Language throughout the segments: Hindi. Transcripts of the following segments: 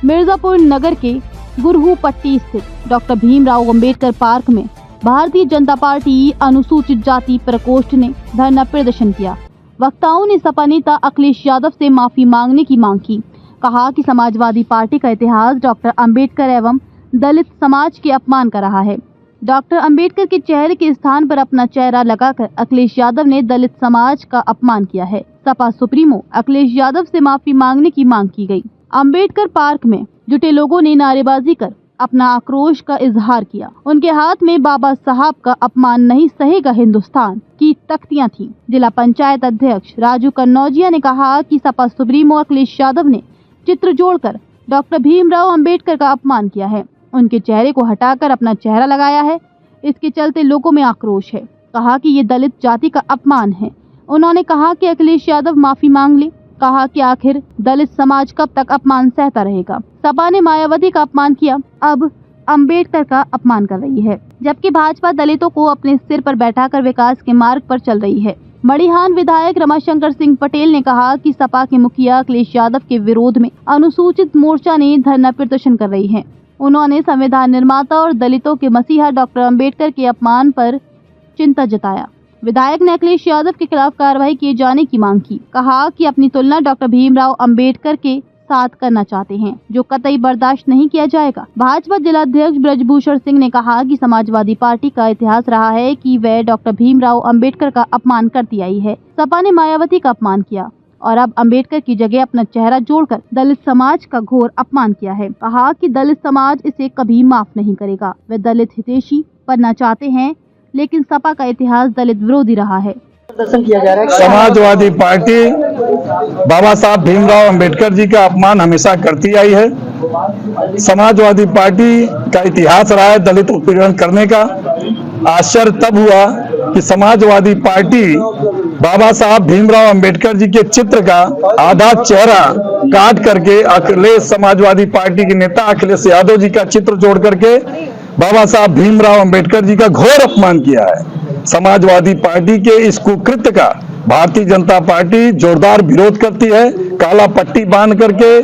मिर्जापुर नगर के गुरहू पट्टी स्थित डॉक्टर भीमराव अंबेडकर पार्क में भारतीय जनता पार्टी अनुसूचित जाति प्रकोष्ठ ने धरना प्रदर्शन किया। वक्ताओं ने सपा नेता अखिलेश यादव से माफी मांगने की मांग की। कहा कि समाजवादी पार्टी का इतिहास डॉक्टर अंबेडकर एवं दलित समाज के अपमान कर रहा है। डॉक्टर अंबेडकर के चेहरे के स्थान पर अपना चेहरा लगाकर अखिलेश यादव ने दलित समाज का अपमान किया है। सपा सुप्रीमो अखिलेश यादव से माफी मांगने की मांग की गई। अंबेडकर पार्क में जुटे लोगों ने नारेबाजी कर अपना आक्रोश का इजहार किया। उनके हाथ में बाबा साहब का अपमान नहीं सहेगा हिंदुस्तान की तख्तियां थीं। जिला पंचायत अध्यक्ष राजू कन्नौजिया ने कहा कि सपा सुप्रीमो अखिलेश यादव ने चित्र जोड़कर डॉक्टर भीमराव अंबेडकर का अपमान किया है। उनके चेहरे को हटाकर अपना चेहरा लगाया है। इसके चलते लोगों में आक्रोश है। कहा कि ये दलित जाति का अपमान है। उन्होंने कहा कि अखिलेश यादव माफी मांग ले। कहा कि आखिर दलित समाज कब तक अपमान सहता रहेगा। सपा ने मायावती का अपमान किया, अब अंबेडकर का अपमान कर रही है, जबकि भाजपा दलितों को अपने सिर पर बैठाकर विकास के मार्ग पर चल रही है। मड़िहान विधायक रमाशंकर सिंह पटेल ने कहा कि सपा के मुखिया अखिलेश यादव के विरोध में अनुसूचित मोर्चा ने धरना प्रदर्शन कर रही है। उन्होंने संविधान निर्माता और दलितों के मसीहा डॉक्टर अंबेडकर के अपमान पर चिंता जताया। विधायक ने अखिलेश यादव के खिलाफ कार्रवाई किए जाने की मांग की। कहा कि अपनी तुलना डॉक्टर भीमराव अंबेडकर के साथ करना चाहते हैं, जो कतई बर्दाश्त नहीं किया जाएगा। भाजपा जिलाध्यक्ष ब्रजभूषण सिंह ने कहा कि समाजवादी पार्टी का इतिहास रहा है कि वह डॉक्टर भीमराव अंबेडकर का अपमान करती आई है। सपा ने मायावती का अपमान किया और अब अंबेडकर की जगह अपना चेहरा जोड़कर दलित समाज का घोर अपमान किया है। कहा कि दलित समाज इसे कभी माफ नहीं करेगा। वे दलित हितैषी बनना चाहते हैं, लेकिन सपा का इतिहास दलित विरोधी रहा है। प्रदर्शन किया जा रहा है। समाजवादी पार्टी बाबा साहब भीमराव अंबेडकर जी का अपमान हमेशा करती आई है। समाजवादी पार्टी का इतिहास रहा है दलित उत्पीड़न करने का। आश्चर्य तब हुआ कि समाजवादी पार्टी बाबा साहब भीमराव अंबेडकर जी के चित्र का आधा चेहरा काट करके अखिलेश समाजवादी पार्टी के नेता अखिलेश यादव जी का चित्र जोड़ करके बाबा साहब भीमराव अंबेडकर जी का घोर अपमान किया है। समाजवादी पार्टी के इस कुकृत्य का भारतीय जनता पार्टी जोरदार विरोध करती है। काला पट्टी बांध करके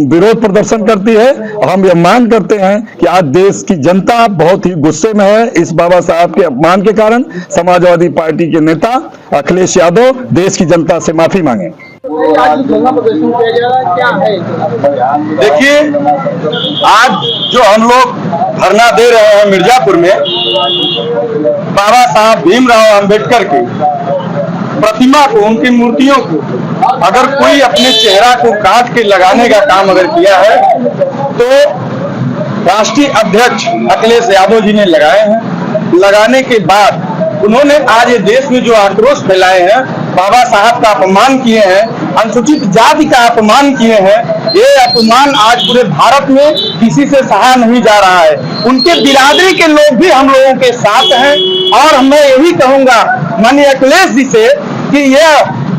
विरोध प्रदर्शन करती है। और हम यह मांग करते हैं कि आज देश की जनता बहुत ही गुस्से में है इस बाबा साहब के अपमान के कारण। समाजवादी पार्टी के नेता अखिलेश यादव देश की जनता से माफी मांगे। देखिए, आज जो हम लोग धरना दे रहे हैं मिर्जापुर में, बाबा साहब भीमराव अंबेडकर की प्रतिमा को, उनकी मूर्तियों को अगर कोई अपने चेहरा को काट के लगाने का काम अगर किया है तो राष्ट्रीय अध्यक्ष अखिलेश यादव जी ने लगाए हैं। लगाने के बाद उन्होंने आज ये देश में जो आक्रोश फैलाए हैं, बाबा साहब का अपमान किए हैं, अनुसूचित जाति का अपमान किए हैं, ये अपमान आज पूरे भारत में किसी से सहा नहीं जा रहा है। उनके बिरादरी के लोग भी हम लोगों के साथ हैं। और मैं यही कहूंगा माननीय अखिलेश जी से कि यह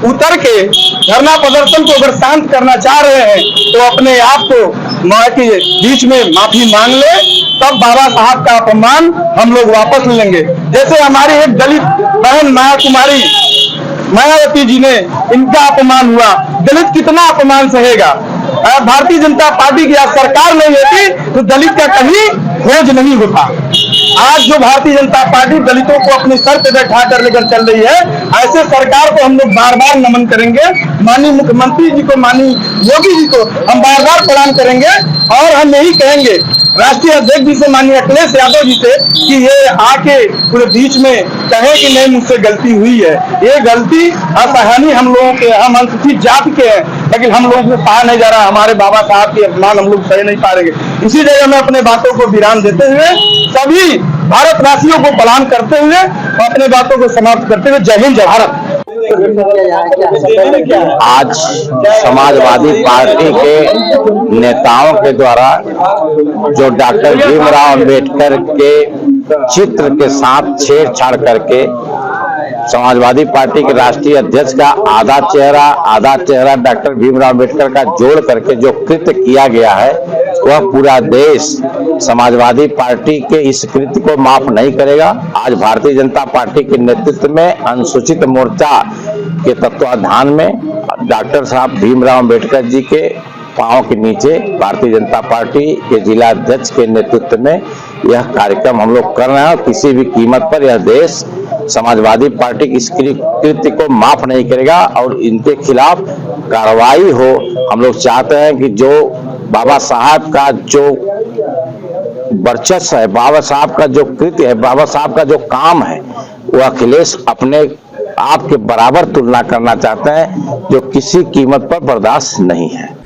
उतर के धरना प्रदर्शन को अगर शांत करना चाह रहे हैं तो अपने आप को मां के बीच में माफी मांग ले, तब बाबा साहब का अपमान हम लोग वापस लेंगे। जैसे हमारी एक दलित बहन मायावती जी ने, इनका अपमान हुआ, दलित कितना अपमान सहेगा। भारतीय जनता पार्टी की आज सरकार नहीं होती तो दलित का कहीं खोज नहीं होता। आज जो भारतीय जनता पार्टी दलितों को अपने सर पे बैठा कर लेकर चल रही है, ऐसे सरकार को हम लोग बार बार नमन करेंगे। माननीय मुख्यमंत्री जी को, माननीय योगी जी को हम बार बार प्रणाम करेंगे। और हम यही कहेंगे राष्ट्रीय अध्यक्ष जी से, माननीय अखिलेश यादव जी से, कि ये आके पूरे बीच में कहे कि नहीं मुझसे गलती हुई है। ये गलती असहनीय हम लोगों के, हम अनुसूचित जाति के हैं, लेकिन हम लोगों से सहा नहीं जा रहा। हमारे बाबा साहब के अपमान हम लोग सह नहीं पा रहे। इसी जगह में अपने बातों को विराम देते हुए सभी भारतवासियों को प्रणाम करते हुए अपने बातों को समाप्त करते हुए जय हिंद जय भारत। आज समाजवादी पार्टी के नेताओं के द्वारा जो डॉक्टर भीमराव अंबेडकर के चित्र के साथ छेड़छाड़ करके समाजवादी पार्टी के राष्ट्रीय अध्यक्ष का आधा चेहरा डॉक्टर भीमराव अंबेडकर का जोड़ करके जो कृत्य किया गया है, वह पूरा देश समाजवादी पार्टी के इस कृत्य को माफ नहीं करेगा। आज भारतीय जनता पार्टी के नेतृत्व में अनुसूचित मोर्चा के तत्वाधान में डॉक्टर साहब भीमराव अंबेडकर जी के पांव के नीचे भारतीय जनता पार्टी के जिला अध्यक्ष के नेतृत्व में यह कार्यक्रम हम लोग कर रहे हैं। किसी भी कीमत पर यह देश समाजवादी पार्टी की इस कृत्य को माफ नहीं करेगा और इनके खिलाफ कार्रवाई हो। हम लोग चाहते हैं कि जो बाबा साहब का जो वर्चस्व है, बाबा साहब का जो कृत्य है, बाबा साहब का जो काम है, वो अखिलेश अपने आप के बराबर तुलना करना चाहते हैं, जो किसी कीमत पर बर्दाश्त नहीं है।